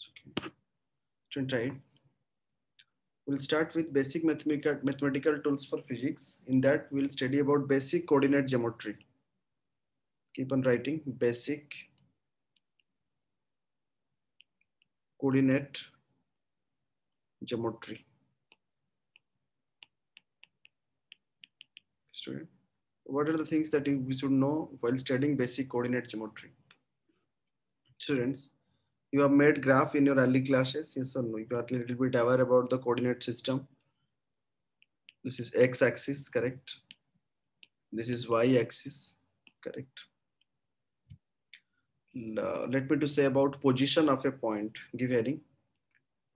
It's okay. Student, try it. We'll start with basic mathematical tools for physics. In that, we'll study about basic coordinate geometry. Keep on writing basic coordinate geometry. Student, what are the things that we should know while studying basic coordinate geometry? Students, you have made graph in your early classes, yes or no? You are a little bit aware about the coordinate system. This is x-axis, correct? This is y-axis, correct? Let me to say about position of a point. Give heading.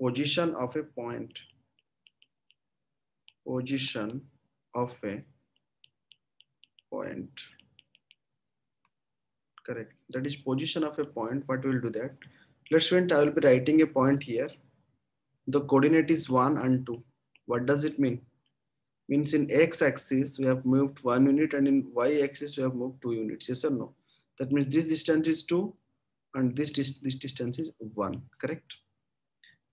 Position of a point. Position of a point. Correct. That is position of a point. What will do that? Let's say I will be writing a point here. The coordinate is 1 and 2. What does it mean? Means in x-axis we have moved 1 unit and in y-axis we have moved 2 units. Yes or no? That means this distance is 2 and this distance is 1. Correct?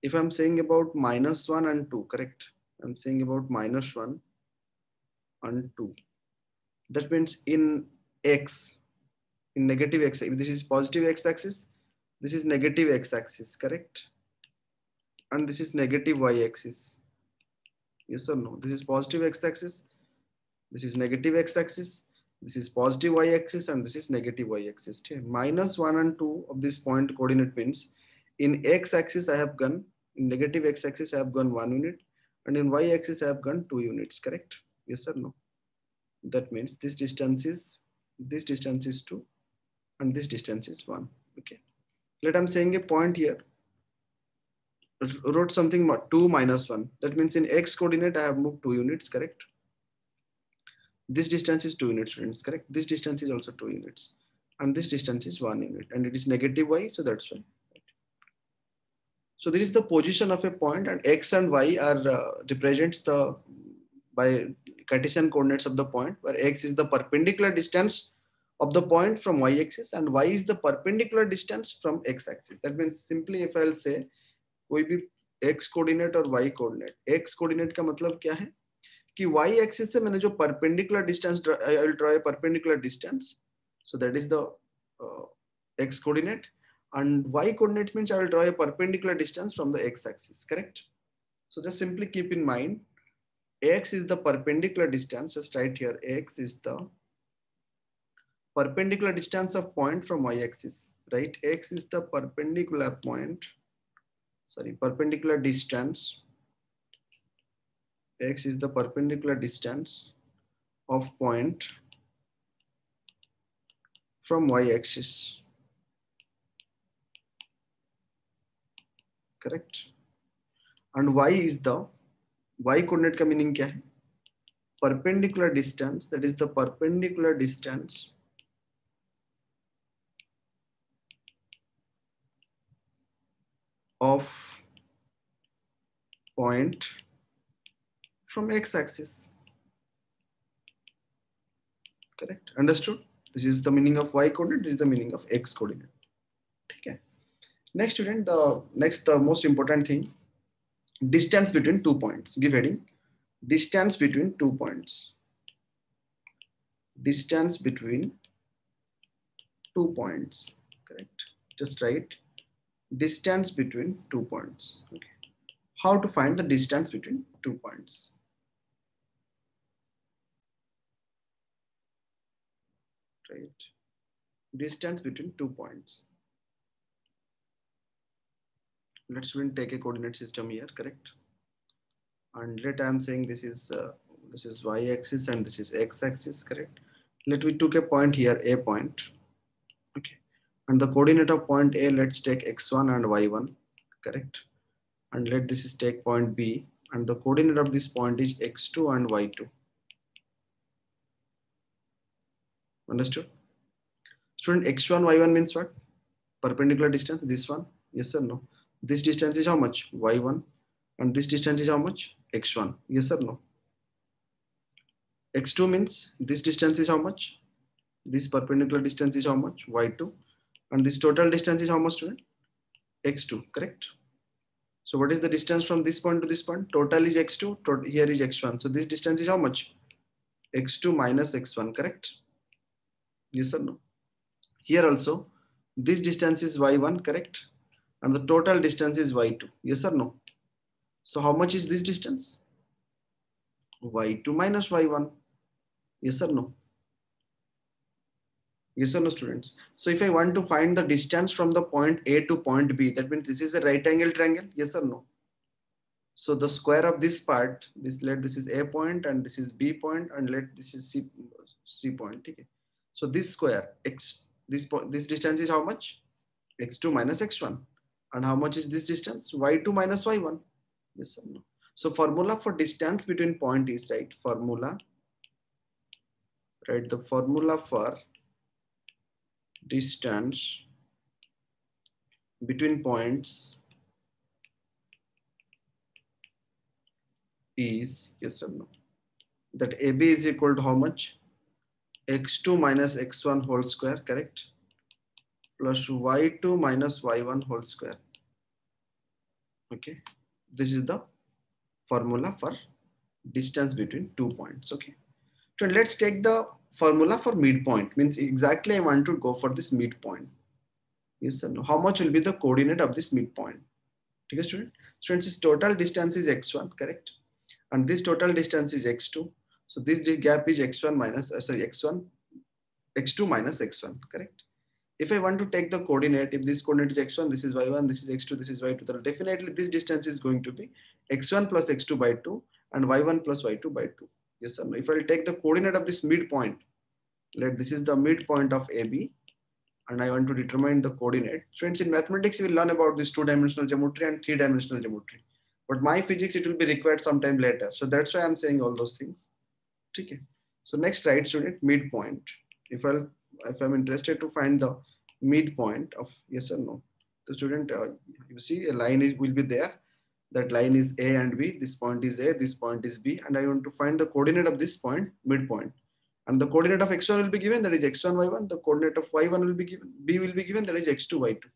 If I'm saying about -1 and 2, correct? I'm saying about -1 and 2. That means in x, in negative x, if this is positive x-axis, this is negative x-axis, correct? And this is negative y-axis. Yes or no? This is positive x-axis. This is negative x-axis. This is positive y-axis and this is negative y-axis. -1 and 2 of this point coordinate means in x-axis I have gone, in negative x-axis I have gone 1 unit and in y-axis I have gone 2 units, correct? Yes or no? That means this distance is 2 and this distance is 1. Okay. Let I'm saying a point here. Wrote something 2 minus 1. That means in x coordinate I have moved 2 units, correct? This distance is 2 units, students, correct? This distance is also 2 units. And this distance is 1 unit. And it is negative y, so that's why. So this is the position of a point and x and y are represents the by Cartesian coordinates of the point, where x is the perpendicular distance of the point from y-axis and y is the perpendicular distance from x-axis. That means simply if I'll say कोई भी x coordinate और y coordinate, x coordinate का मतलब क्या है कि y axis से मैंने जो perpendicular distance, I will draw a perpendicular distance, so that is the x coordinate, and y coordinate means I will draw a perpendicular distance from the x axis, correct? So just simply keep in mind x is the perpendicular distance. Just write here x is the perpendicular distance of point from y axis, right? X is the perpendicular point, sorry, perpendicular distance. X is the perpendicular distance of point from y-axis, correct? And y is the, y coordinate का meaning क्या है? Perpendicular distance, that is the perpendicular distance of point from x-axis, correct? Understood? This is the meaning of y coordinate, this is the meaning of x coordinate. Okay. Next, student, the most important thing, distance between 2 points. Give heading, distance between 2 points. Distance between 2 points, correct? Just write distance between 2 points. Okay. How to find the distance between 2 points? Right. Distance between 2 points. Let's take a coordinate system here, correct? And let I am saying this is y-axis and this is x-axis, correct? Let we took a point here, a point, okay? And the coordinate of point A, let's take x1 and y1, correct? And let this is take point B, and the coordinate of this point is x2 and y2. Understood? Student, x1, y1 means what? Perpendicular distance, this one, yes or no? This distance is how much? y1. And this distance is how much? x1, yes or no? x2 means this distance is how much? This perpendicular distance is how much? y2. And this total distance is how much, student? x2, correct? So what is the distance from this point to this point? Total is x2, here is x1. So this distance is how much? x2 minus x1, correct? Yes or no? Here also, this distance is y1, correct? And the total distance is y2, yes or no? So how much is this distance? y2 minus y1, yes or no? Yes or no, students? So if I want to find the distance from the point A to point B, that means this is a right angle triangle, yes or no? So the square of this part, this is A point and this is B point and let this is C point. Okay. So this square this distance is how much? X2 minus x1. And how much is this distance? Y2 minus y1. Yes or no? So formula for distance between point is right. The formula for distance between points is, yes or no, that AB is equal to how much? X2 minus x1 whole square, correct? Plus y2 minus y1 whole square. Okay, this is the formula for distance between 2 points. Okay, so let's take the formula for midpoint. Means exactly I want to go for this midpoint. Yes or no? How much will be the coordinate of this midpoint? Okay, students, this total distance is x1, correct? And this total distance is x2. So this gap is x1 minus x2 minus x1, correct? If I want to take the coordinate, if this coordinate is x1, this is y1, this is x2, this is y2, then definitely this distance is going to be x1 plus x2 by 2 and y1 plus y2 by 2. Yes or no? If I'll take the coordinate of this midpoint, this is the midpoint of AB, and I want to determine the coordinate. Students, in mathematics, you will learn about this two-dimensional geometry and three-dimensional geometry. But my physics, it will be required sometime later. So that's why I'm saying all those things. Okay. So next, right, student, midpoint. If I'm interested to find the midpoint of yes or no, the student, you see a line will be there. That line is A and B. This point is A, this point is B, and I want to find the coordinate of this point, midpoint. And the coordinate of x1 will be given, that is x1 y1. The coordinate of y1 will be given, b will be given, that is x2 y2.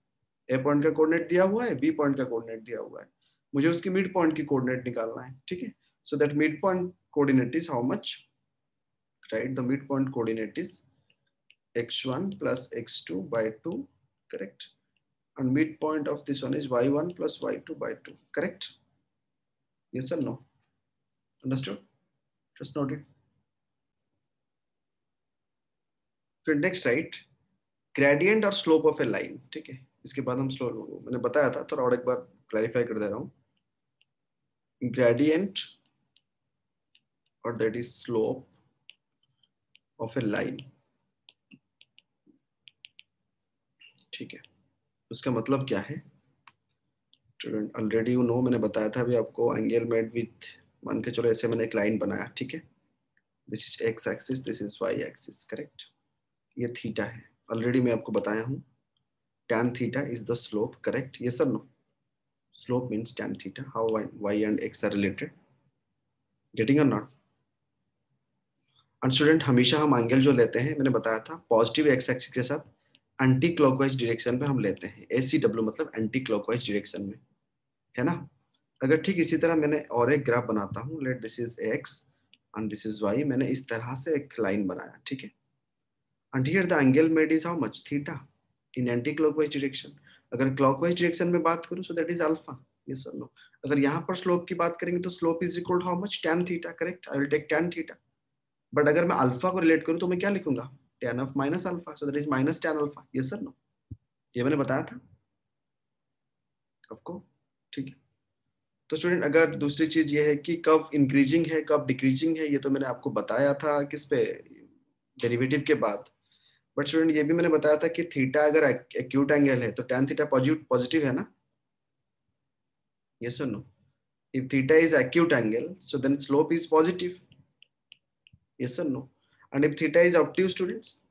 A point का coordinate दिया हुआ है, B point का coordinate दिया हुआ है, मुझे उसकी मिड पॉइंट की कोऑर्डिनेट निकालना है. ठीक है, so that mid point coordinate is how much, right? The mid point coordinate is x1 plus x2 by 2, correct? And midpoint of this one is y1 plus y2 by 2, correct? Yes or no? Understood? Just note it. So next, right, gradient और slope of a line. ठीक है, इसके बाद हम slope, मैंने बताया था, थोड़ा और एक बार clarify कर दे रहा हूँ. Gradient or that is slope of a line. ठीक है, उसका मतलब क्या है? स्टूडेंट ऑलरेडी यू नो, मैंने बताया था अभी आपको, एंगल मेड विथ, मान के चलो ऐसे मैंने एक लाइन बनाया. ठीक है, this is x axis, this is y axis, correct? ये थीटा है, ऑलरेडी मैं आपको बताया हूँ. tan theta is the slope, correct? Yes or no? Slope means tan theta. How y and x are related? Getting or not? And student, हमेशा हम angle जो लेते हैं, मैंने बताया था, पॉजिटिव एक्स एक्सिस के साथ एंटी क्लॉकवाइज डायरेक्शन में हम लेते हैं. ACW मतलब एंटी क्लॉकवाइज डायरेक्शन में, है ना? अगर ठीक इसी तरह मैंने और एक ग्राफ बनाता हूँ, let this is x and this is y. मैंने इस तरह से एक लाइन बनाया. ठीक है, and here the angle made is how much? Theta in anti-clockwise direction. अगर clockwise direction में बात करूँ, so that is alpha. Yes or no? अगर यहाँ पर slope की बात करेंगे तो slope is equal to how much? Tan theta, correct? I will take tan theta. But अगर मैं alpha को relate करूँ तो मैं क्या लिखूंगा? Tan of minus alpha. So that is minus tan alpha. Yes or no? ये मैंने बताया था आपको. ठीक है, तो स्टूडेंट अगर दूसरी चीज ये है कि कब इंक्रीजिंग है कब डिक्रीजिंग है, ये तो मैंने आपको बताया था किस पे, डेरिवेटिव के बाद. बट स्टूडेंट ये भी मैंने बताया था कि थीटा अगर एक्यूट एंगल है तो tan थीटा पॉजिटिव है ना? यस और no? If theta is acute angle so then slope is positive. Yes और no? And if theta is obtuse students,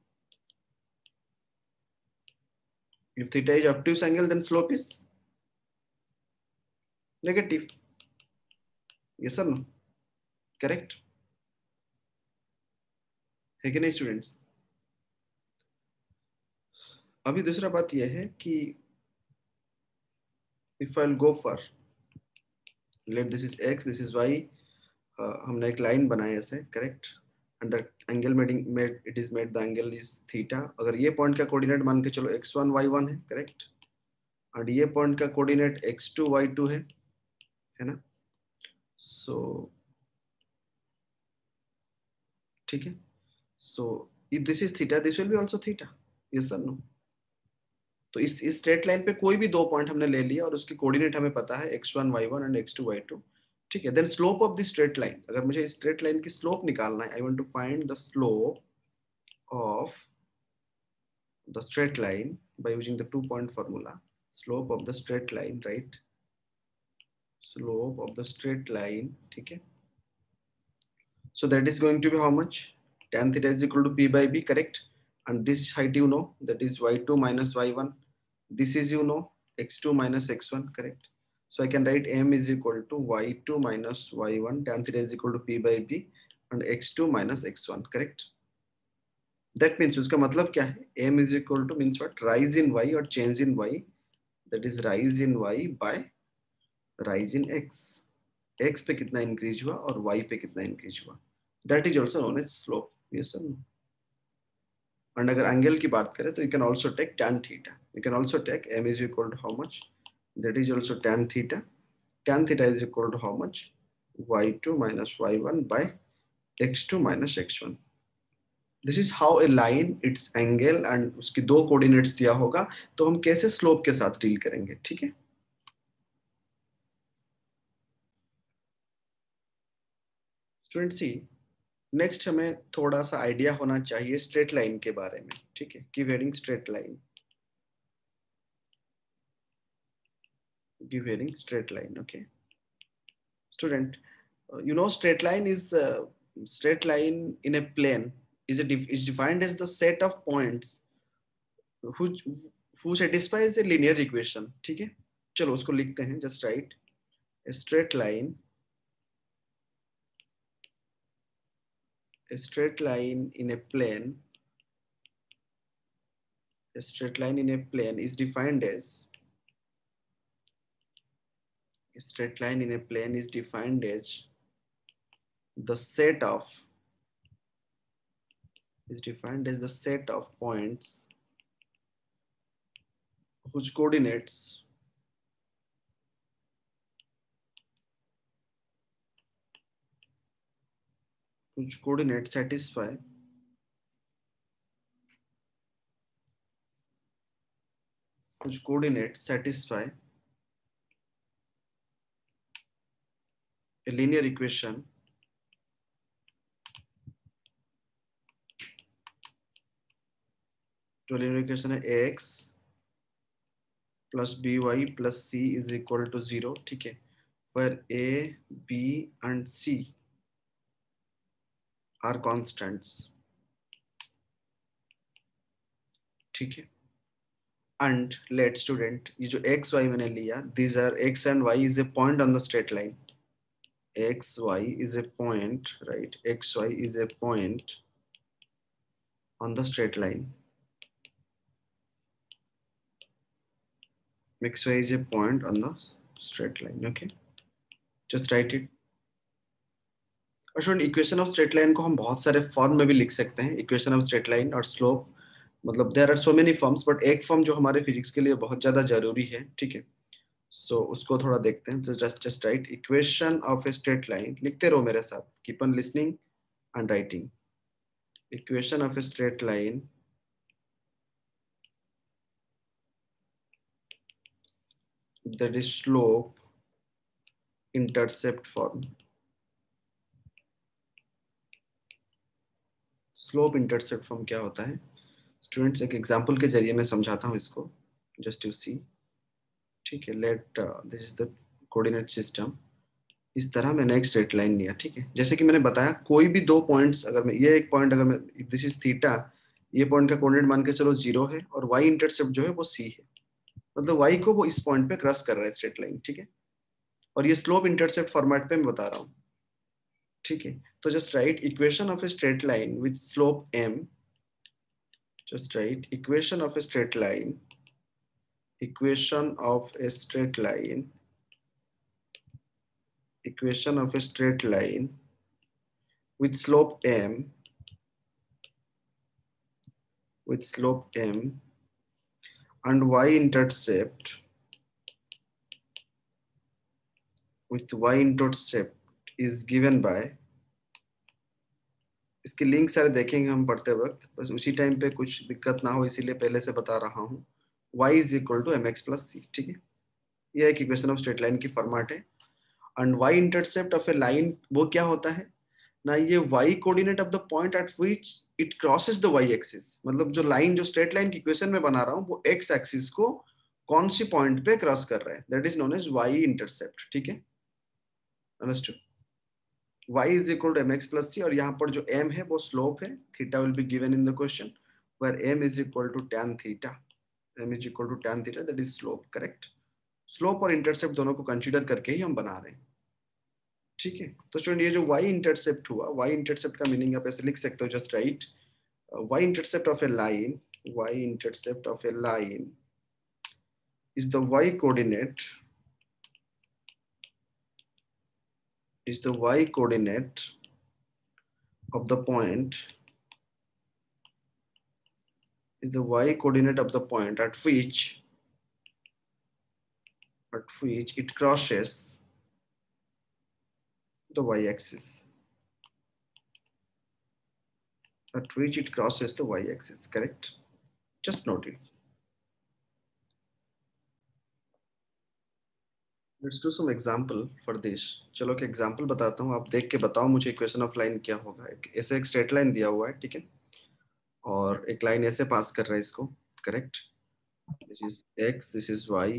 if theta is obtuse angle then slope is negative. Yes or no? Correct है कि नहीं students? अभी दूसरा बात यह है कि if I'll go for, let this is x, this is y, हमने एक लाइन बनाई ऐसे, correct, and the angle made it is made the angle is theta. अगर ये पॉइंट का कोऑर्डिनेट मान के चलो x1 y1 है, करेक्ट, और ये पॉइंट का कोऑर्डिनेट x2 y2 है ना. सो ठीक है, so if this is theta, this will be also theta. Yes sir no. तो इस स्ट्रेट लाइन पे कोई भी दो पॉइंट हमने ले लिया और उसकी कोऑर्डिनेट हमें पता है x1 y1 and x2 y2. ठीक है, then slope of the straight line, अगर मुझे स्ट्रेट लाइन की स्लोप निकालना है, I want to find the slope of the straight line by using the 2-point formula. Slope of the straight line, right? Slope of the straight line, ठीक है. So that is going to be how much? Tan theta is equal to p by b, correct? And this height you know, that is y2 minus y1. This is you know, x2 minus x1, correct? So I can write m is equal to y2 minus y1, tan theta is equal to p by b, and x2 minus x1, correct? That means उसका मतलब क्या है? M is equal to means what? Rise in y और change in y. That is rise in y by rise in x. X पे कितना increase हुआ और y पे कितना increase हुआ. That is also known as slope. Yes or no? And अगर angle की बात करें तो you can also take tan theta. You can also take M is equal to how much? That is also tan theta. Tan theta is equal to how much? Y2 minus y1 by x2 minus x1. This is how a line it's angle and उसकी दो coordinates दिया होगा, तो हम कैसे slope के साथ deal करेंगे. ठीक है, स्टूडेंट सी, नेक्स्ट हमें थोड़ा सा आइडिया होना चाहिए स्ट्रेट लाइन के बारे में. ठीक है, give straight line, give straight line. Okay student, you know straight line is straight line in a plane is defined as the set of points who who satisfies a linear equation. ठीक है, चलो उसको लिखते हैं. Just right a straight line, a straight line in a plane, a straight line in a plane is defined as, a straight line in a plane is defined as the set of, is defined as the set of points whose coordinates satisfy a linear equation तो linear equation है ax plus by plus c is equal to 0. ठीक है, where a, b and c are constants. ठीक है, and let student, ये जो x y मैंने लिया, these are x and y is a point on the straight line. X y is a point, right? X y is a point on the straight line. X y is a point on the straight line. Okay, just write it. और student, equation of straight line को हम बहुत सारे form में भी लिख सकते हैं. इक्वेशन ऑफ स्ट्रेट लाइन और स्लोप, मतलब there are so many forms, but एक फॉर्म जो हमारे फिजिक्स के लिए बहुत ज्यादा जरूरी है. ठीक है, सो उसको थोड़ा देखते हैं. तो just right equation of a straight line, लिखते रहो मेरे साथ, keep on listening and writing. Equation of a straight line, that is slope intercept form. Slope intercept form क्या होता है स्टूडेंट्स? एक एग्जांपल के जरिए मैं समझाता हूँ इसको, जस्ट यू सी. ठीक है, let this is the coordinate system. इस तरह मैंने एक स्ट्रेट लाइन लिया. ठीक है, जैसे कि मैंने बताया, कोई भी दो पॉइंट्स, अगर मैं ये एक पॉइंट, अगर मैं दिस इज थीटा, ये पॉइंट का कोऑर्डिनेट मान के चलो 0 है, और y इंटरसेप्ट जो है वो c है, मतलब y को वो इस पॉइंट पे क्रॉस कर रहा है स्ट्रेट लाइन. ठीक है, और ये स्लोप इंटरसेप्ट फॉर्मेट पे मैं बता रहा हूँ. ठीक है, तो just right equation of a straight line with slope m. Just write equation of a straight line equation of a straight line, equation of a straight line with slope m, with slope m and y-intercept, with y-intercept is given by, इसके link सारे देखेंगे हम पढ़ते वक्त, बस उसी time पे कुछ दिक्कत ना हो इसीलिए पहले से बता रहा हूँ। y is equal to m x plus c, ठीक है। यह एक इक्वेशन ऑफ स्ट्रेट लाइन की फॉर्मेट है। And y intercept of a line वो क्या होता है ना, ये y coordinate of the point at which it crosses the y axis, मतलब जो लाइन जो स्ट्रेट लाइन की इक्वेशन में बना रहा हूँ वो x एक्सिस को कौन सी पॉइंट पे क्रॉस कर रहा है, that is known as y intercept, ठीक है। Understood. y is equal to m x plus c, और यहाँ पर जो m है वो स्लोप है, theta will be given in the question, where m is equal to tan theta, m is equal to tan theta, that is slope, correct. Slope और intercept दोनों को कंसीडर करके ही हम बना रहे हैं, ठीक है। तो स्टूडेंट ये जो y इंटरसेप्ट हुआ, y इंटरसेप्ट का मीनिंग आप ऐसे लिख सकते हो, just right y intercept of a line, y intercept of a line is the y coordinate, is the y coordinate of the point, is the y coordinate of the point at which it crosses the y axis, at which it crosses the y axis, correct. Just note it. Let's do some example for this. चलो कि example बताता हूँ, आप देख के बताओ मुझे equation of line क्या होगा। ऐसे एक स्ट्रेट लाइन दिया हुआ है, ठीक है, और एक लाइन ऐसे पास कर रहा है इसको, correct. This is x, this is y,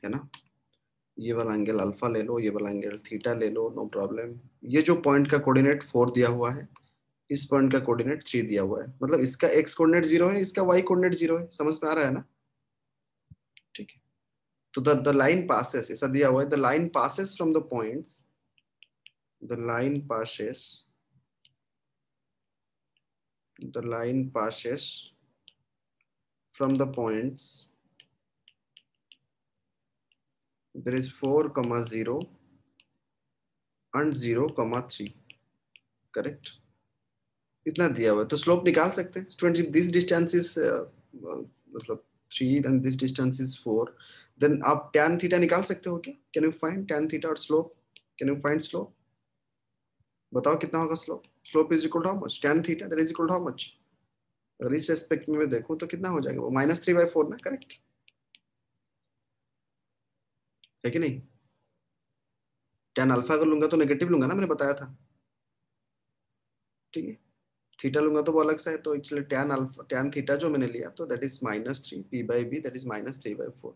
है ना। ये वाला एंगल अल्फा ले लो, ये वाला एंगल थीटा ले लो, नो प्रॉब्लम। ये जो पॉइंट का कोऑर्डिनेट 4 दिया हुआ है, इस पॉइंट का कोऑर्डिनेट 3 दिया हुआ है, मतलब इसका x कोऑर्डिनेट 0 है, इसका y कोऑर्डिनेट 0 है, समझ में आ रहा है ना, ठीक है। तो द लाइन पासेस, ऐसा दिया हुआ है, the line passes from the points, the line passes, the line passes from the points, there is 4, 0 and 0, 3, correct. इतना दिया हुआ है, तो स्लोप निकाल सकते हैं स्टूडेंट। दिस डिस्टेंस इज मतलब 3 and this distance is 4, then आप tan थीटा निकाल सकते हो क्या? Can you find tan theta और slope? Can you find slope? बताओ कितना होगा slope? Slope is equal to how much? tan theta, that is equal to how much? अगर इस रेस्पेक्ट में मैं देखूं तो कितना हो जाएगा वो? -3/4 ना, करेक्ट है कि नहीं? tan अल्फा अगर लूंगा तो नेगेटिव लूंगा ना, मैंने बताया था, ठीक है। थीटा लूंगा तो वो अलग सा है, तो इसलिए tan अल्फा, tan थीटा जो मैंने लिया तो that is -3 p/b, that is -3/4।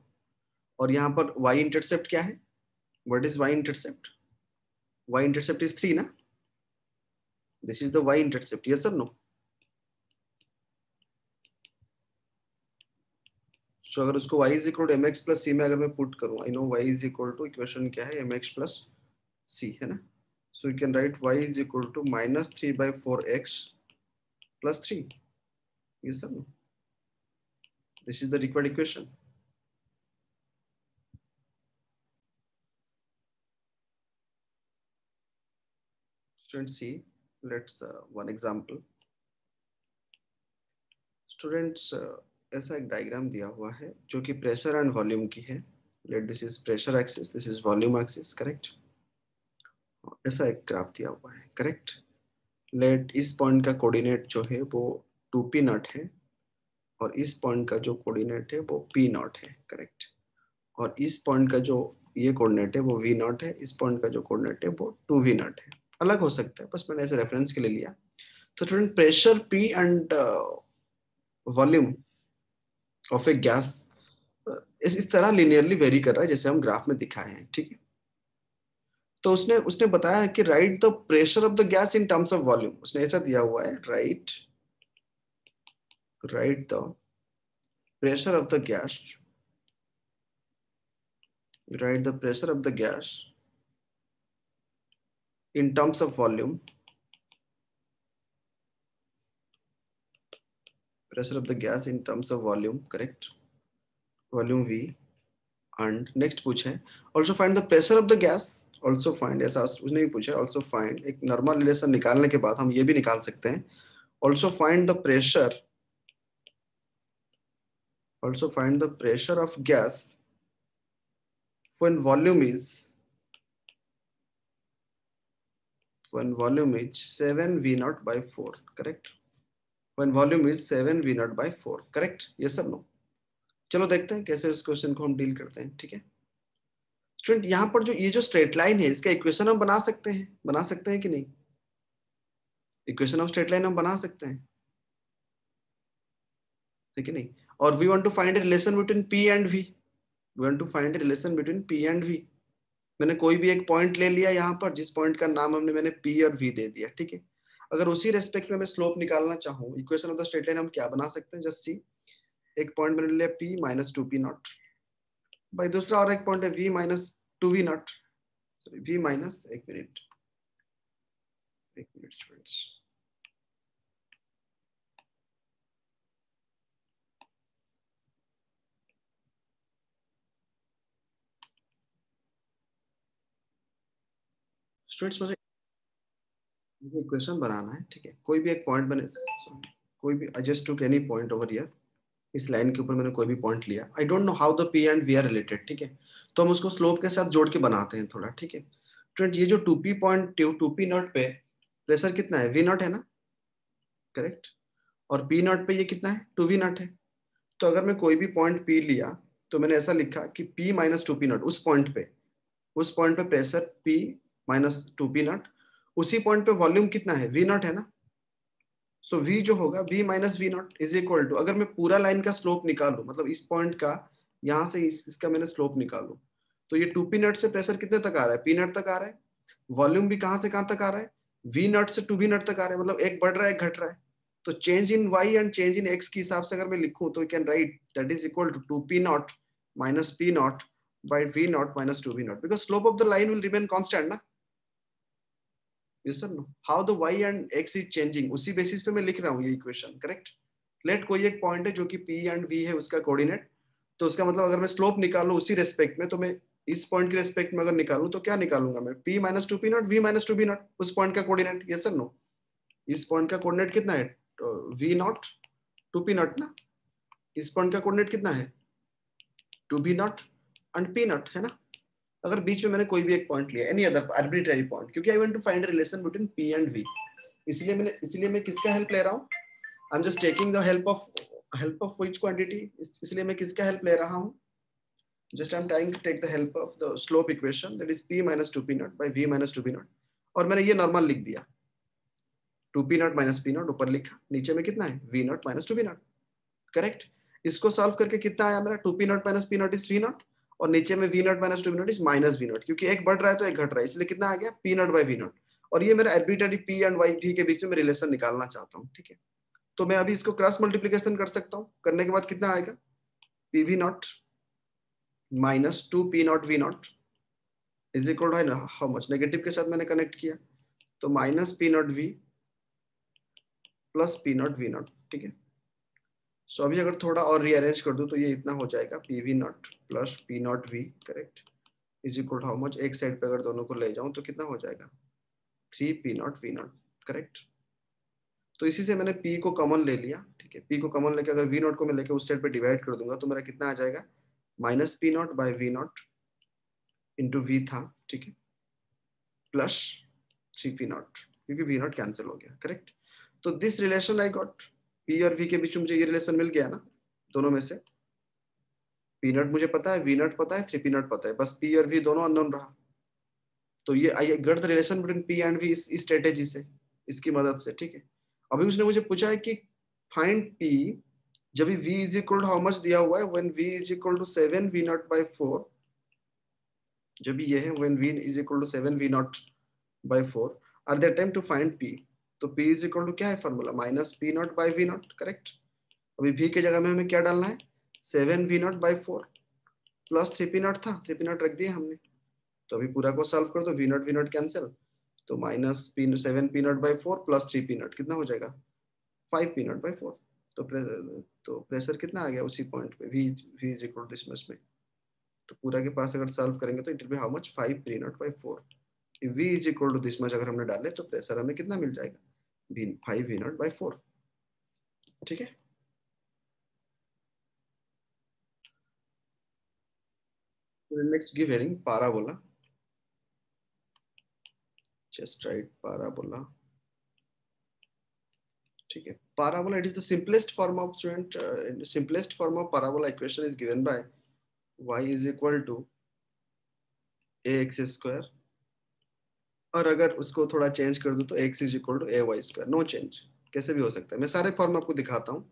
और यहाँ पर y इंटरसेप्ट क्या है? What is y intercept? y intercept is 3 ना, this is the y intercept, yes और नो? सो अगर उसको y is equal to mx plus c में अगर मैं पुट करूँ, I know y is equal to, equation क्या है, mx प्लस c, है ना। So you can write y is equal to -3/4x plus 3, yes और no? This is the required equation. Students see, let's one example. Students ऐसा एक diagram दिया हुआ है जो कि प्रेशर एंड वॉल्यूम की है। Let this is pressure axis, this is volume axis, correct. ऐसा एक ग्राफ दिया हुआ है, करेक्ट। लेट इस पॉइंट का कोऑर्डिनेट जो है वो 2p0 है, और इस पॉइंट का जो कोऑर्डिनेट है वो p0 है, करेक्ट। और इस पॉइंट का जो ये कोऑर्डिनेट है वो v0 है, इस पॉइंट का जो कोऑर्डिनेट है वो 2v0 है। अलग हो सकता है, बस मैंने ऐसे रेफरेंस के लिए लिया। तो student pressure p and volume of A gas इस तरह लिनियरली वेरी कर रहा है जैसे हम ग्राफ में दिखाए हैं, ठीक है। तो उसने उसने बताया कि right the pressure of the gas in terms of volume. उसने ऐसा दिया हुआ है, right the pressure of the gas, right the pressure of the gas in terms of volume, pressure of the gas in terms of volume, correct, volume v, and next पूछे also find the pressure of the gas, also find, ऐसा उसने भी पूछा also find, एक normal relation निकालने के बाद हम ये भी निकाल सकते हैं also find the pressure, also find the pressure of gas when volume is when volume is 7 v naught by 4, correct? When volume is 7 v naught by 4, correct? yes or no? चलो देखते हैं कैसे इस क्वेश्चन को हम deal करते हैं, ठीक है स्टूडेंट। यहाँ पर जो ये जो स्ट्रेट लाइन है इसका इक्वेशन हम बना सकते हैं कि नहीं? इक्वेशन ऑफ स्ट्रेट लाइन हम बना सकते हैं, ठीक है नहीं? और we want to find a relation between p and v, we want to find a relation between p and v। मैंने कोई भी एक पॉइंट ले लिया यहाँ पर, जिस पॉइंट का नाम मैंने p और v दे दिया, ठीक है। अगर उसी रेस्पेक्ट में मैं स्लोप निकालना चाहूँ, equation of the straight line हम क्या बना सकते हैं? जस्ट सी, एक पॉइंट मैंने लिया p माइनस 2p नॉट भाई, दूसरा और एक पॉइंट है v minus 2v not, sorry v minus, एक मिनट स्टूडेंट्स, मुझे इक्वेशन बनाना है, ठीक है। कोई भी एक पॉइंट बने, कोई भी, I just took any point over here, इस लाइन के ऊपर मैंने कोई भी पॉइंट लिया, I don't know how the p and v are related, ठीक है। तो हम उसको स्लोप के साथ जोड़ के बनाते हैं थोड़ा, ठीक है। फ्रेंड ये जो 2p पॉइंट 2p नॉट पे प्रेशर कितना है? v नॉट है ना, करेक्ट। और p नॉट पे ये कितना है? 2v नॉट है। तो अगर मैं कोई भी पॉइंट p लिया तो मैंने ऐसा लिखा कि p माइनस 2p नॉट, उस पॉइंट पे pressure p minus 2p not, उसी पॉइंट पे वॉल्यूम कितना है? v नॉट है ना। सो v जो होगा v minus v naught is equal to, अगर मैं पूरा लाइन का स्लोप निकालू, मतलब इस पॉइंट का, यहाँ से इसका मैंने स्लोप निकालू, तो ये 2p नॉट से प्रेशर कितने तक आ रहा है? p नॉट तक आ रहा है। वॉल्यूम भी कहाँ से कहाँ तक आ रहा है? v नॉट से 2v नॉट तक आ रहा है, मतलब एक बढ़ रहा है एक घट रहा है। तो change in y and change in x के हिसाब से अगर मैं लिखूं तो you can write that is equal to 2p naught minus p naught by v naught minus 2v naught, because slope of the line will remain constant ना। yes or no? how the y and x is changing, उसी basis पे मैं लिख रहा हूँ ये equation, correct. Late कोई एक पॉइंट है जो कि p एंड v है उसका कोऑर्डिनेट, तो उसका मतलब अगर मैं स्लोप निकालूं उसी रेस्पेक्ट में, तो मैं इस पॉइंट के रेस्पेक्ट में अगर निकालूं तो क्या निकालूंगा मैं? p minus 2p naught v minus 2b not, उस पॉइंट का कोऑर्डिनेट। yes or no? इस पॉइंट का कोऑर्डिनेट कितना है? v नॉट 2p नॉट ना। इस पॉइंट का कोऑर्डिनेट कितना है? 2b not and p not, है ना। अगर बीच में मैंने कोई भी एक पॉइंट लिया, एनी अदर आर्बिट्रेरी पॉइंट, क्योंकि I want to find relation between p and v, इसलिए मैं किसका हेल्प ले रहा हूँ? I am just taking the help of which quantity, इसलिए मैं किसका हेल्प ले रहा हूँ? Just I am trying to take the help of the slope equation, that is p minus 2p naught by v minus 2p naught, और मैंने ये normal लिख दिया, 2p naught minus p not ऊपर लिखा, नीचे में कितना है? v naught minus 2p not, correct. इसको सॉल्व करके कितना आया मेरा? 2p naught minus p not is v naught, और नीचे में v naught minus 2p not is minus v not, क्योंकि एक बढ़ रहा है तो एक घट रहा है, इसलिए कितना आ गया? p naught by v naught. और ये मेरा arbitrary p and y v के बीच में रिलेशन निकालना चाहता हूँ, ठीक है। तो मैं अभी इसको क्रॉस मल्टीप्लीकेशन कर सकता हूँ, करने के बाद कितना आएगा? pv naught minus 2p naught v naught is equal to how much? Negative के साथ मैंने कनेक्ट किया, तो minus p naught v plus p naught v naught, ठीक है। सो अभी अगर थोड़ा और रीअरेंज कर दूं तो ये इतना हो जाएगा, pv not plus p naught v, correct, is equal how much? एक साइड पे अगर दोनों को ले जाऊं तो कितना हो जाएगा? 3p not v naught, correct. तो इसी से मैंने p को कॉमन ले लिया, ठीक है। p को कॉमन लेके अगर v नॉट को मैं लेके उस साइड पे डिवाइड कर दूंगा तो मेरा कितना आ जाएगा? Minus p naught by v naught into v था, ठीक है, प्लस 3p नॉट, क्योंकि v नॉट कैंसिल हो गया, करेक्ट। तो this relation I got, p और v के बीच में मुझे ये रिलेशन मिल गया ना, दोनों में से। पी नॉट मुझे पता है, वी नॉट पता है, 3p नॉट पता है, बस p और v दोनों अननोन रहा। तो ये I got the relation between p and v इस स्ट्रेटेजी से, इसकी मदद से, ठीक है। अभी उसने मुझे पूछा है कि फाइंड p जब भी v is equal to how much दिया हुआ है, when v is equal to 7v naught by 4, जब भी ये है when v is equal to 7v naught by 4 are that time to find p। तो p इज इक्वल टू क्या है formula? Minus p naught by v naught, correct. अभी v के जगह में हमें क्या डालना है? 7v naught by 4 plus 3p not था, 3p नॉट रख दिया हमने। तो अभी पूरा को सॉल्व कर दो, वी नॉट कैंसिल, तो minus P 7p not by 4 plus 3p not कितना हो जाएगा? 5p not by 4। तो प्रेशर कितना आ गया उसी पॉइंट पे? v is equal this much में, तो पूरा के पास अगर सॉल्व करेंगे तो it will be how much 5 V not by 4. V is equal to this much अगर हमने डाले तो प्रेशर हमें कितना मिल जाएगा, 5 V नॉट बाई 4. ठीक है. Next give heading parabola. Just write parabola. ठीक है. Parabola, it is the simplest form of student. Simplest form of parabola equation is given by y is equal to ax square. और अगर उसको थोड़ा change कर दूं तो x is equal to ay square. No change, कैसे भी हो सकता है. मैं सारे फॉर्म आपको दिखाता हूँ.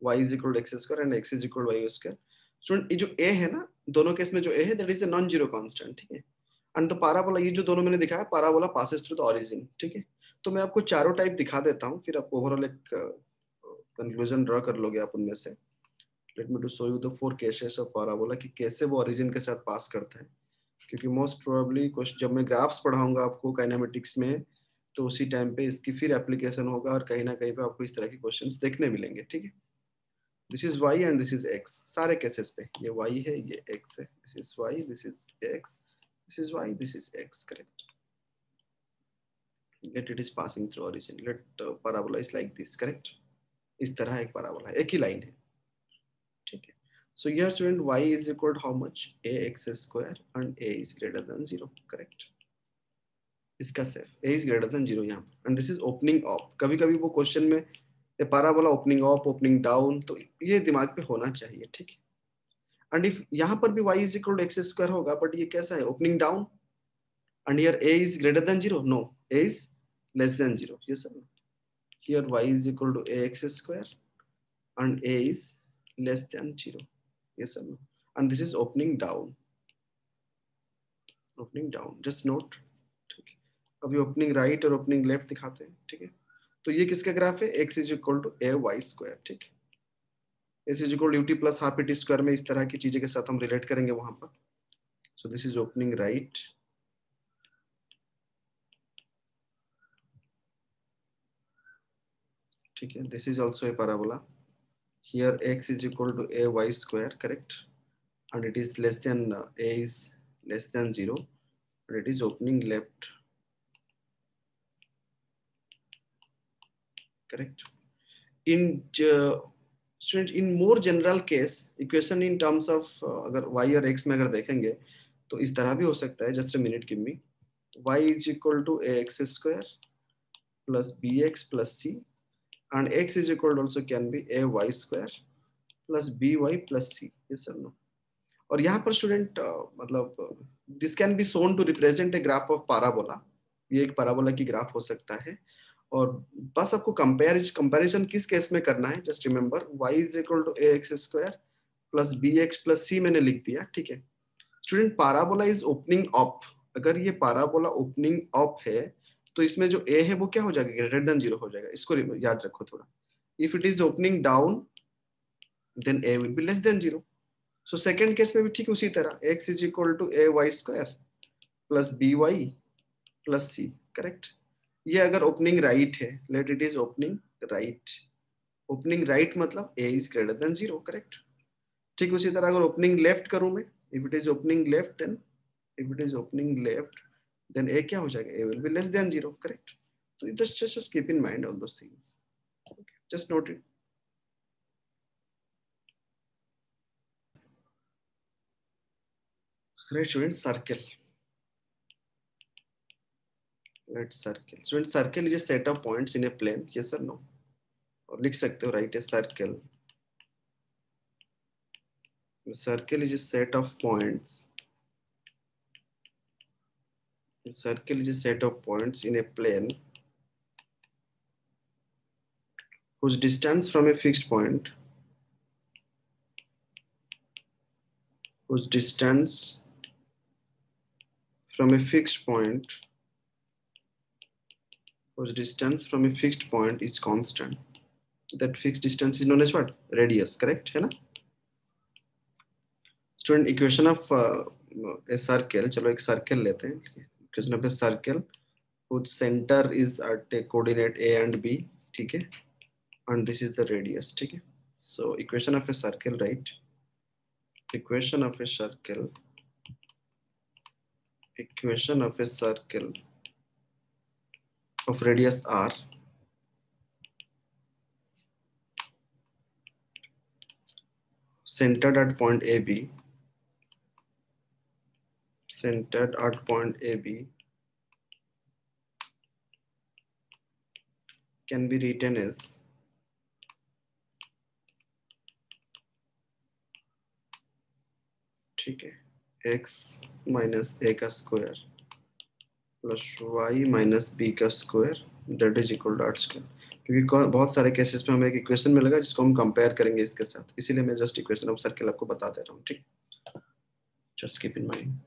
y is equal to x square and x is equal to y square. Student ये जो a है ना, दोनों केस में जो a है that is a non zero constant. ठीक है. एंड द पाराबोला, ये जो दोनों मैंने दिखाया, parabola passes through the origin. ठीक है. तो मैं आपको चारों टाइप दिखा देता हूँ, फिर आप ओवरऑल एक कंक्लूजन ड्रॉ कर लोगे आप उनमें से. Let me to show you the 4 cases of parabola कि कैसे वो ओरिजिन के साथ पास करता है. क्योंकि मोस्ट प्रोबेबली जब मैं ग्राफ्स पढ़ाऊंगा आपको काइनेमेटिक्स में, तो उसी टाइम पे इसकी फिर एप्लीकेशन होगा और कहीं ना कहीं पे आपको इस तरह के क्वेश्चंस देखने मिलेंगे. ठीक है. This is y and this is x. सारे केसेस पे ये y है, ये x है. This is y, this is x, this is y, this is x. Correct. Let it is passing through origin. Let parabola is like this. Correct. इस तरह एक parabola है, एक ही लाइन है. ठीक है. So here student y is equal to how much, ax square and a is greater than 0. Correct. इसका safe a is greater than 0 यहाँ पर. And this is opening up. कभी कभी वो क्वेश्चन में parabola opening up, opening down, तो ये दिमाग पे होना चाहिए. ठीक है. एंड इफ यहाँ पर भी y is equal to x square होगा, बट ये कैसा है, opening down. And here a is greater than 0. No, a is less than 0. Yes sir. Here y is equal to ax square and a is less than 0. Yes or no? And this is opening down. Opening down. Just note. ठीक है. अभी opening right और opening left दिखाते हैं. ठीक है. तो ये किसका ग्राफ है, x is equal to a y square. ठीक है. x is equal to u t plus half a t square में इस तरह की चीजें के साथ हम रिलेट करेंगे वहां पर. So this is opening right. ठीक है. This is also a parabola. Here x is equal to a y square. Correct. And it is less than a is less than 0, and it is opening left. Correct. In students, in more general case equation in terms of अगर y और x में अगर देखेंगे तो इस तरह भी हो सकता है. Just a minute, give me. Y is equal to ax square plus bx plus c, and x is equal to also can be a y square plus by plus c. Yes or no? और यहाँ पर student मतलब this can be shown to represent a graph of parabola. ये एक parabola की graph हो सकता है. और बस आपको कंपैरिजन किस केस में करना है, just remember y is equal to ax square plus bx plus c मैंने लिख दिया. ठीक है. Student parabola is opening up. अगर ये पाराबोला ओपनिंग अप है तो इसमें जो a है वो क्या हो जाएगा, ग्रेटर देन 0 हो जाएगा. इसको याद रखो थोड़ा. If it is opening down then a will be less than 0. So second case में भी ठीक उसी तरह x is equal to a y square plus b y plus c. Correct. ये अगर ओपनिंग राइट है, let it is opening right. Opening right मतलब a is greater than 0. Correct. ठीक उसी तरह अगर ओपनिंग लेफ्ट करूं मैं, if it is opening left then, if it is opening left then a क्या हो जाएगा, a will be less than 0. Correct. तो just keep in mind all those things. Okay. Just note it. Right student, circle. Let's circle. Student, circle is a set of points in a plane. Yes or no? और लिख सकते हो, write a circle. The circle is a set of points. The circle is a set of points in a plane whose distance from a fixed point, whose distance from a fixed point, whose distance from a fixed point is constant. That fixed distance is known as what? Radius. Correct है ना? Student, equation of a circle. चलो एक circle लेते हैं. Equation of a circle whose center is at a coordinate a and b. ठीक है. And this is the radius. ठीक है. So equation of a circle, right? Equation of a circle equation of a circle of radius r centered at point AB, centered at point AB can be written as ठीक है x minus a का square plus y minus b का square that is equal to r square, क्योंकि बहुत सारे cases में हमें एक इक्वेशन मिलेगा जिसको हम कंपेयर करेंगे इसके साथ, इसीलिए मैं जस्ट इक्वेशन ऑफ सर्किल आपको बता दे रहा हूँ, ठीक, जस्ट कीप इन माइंड।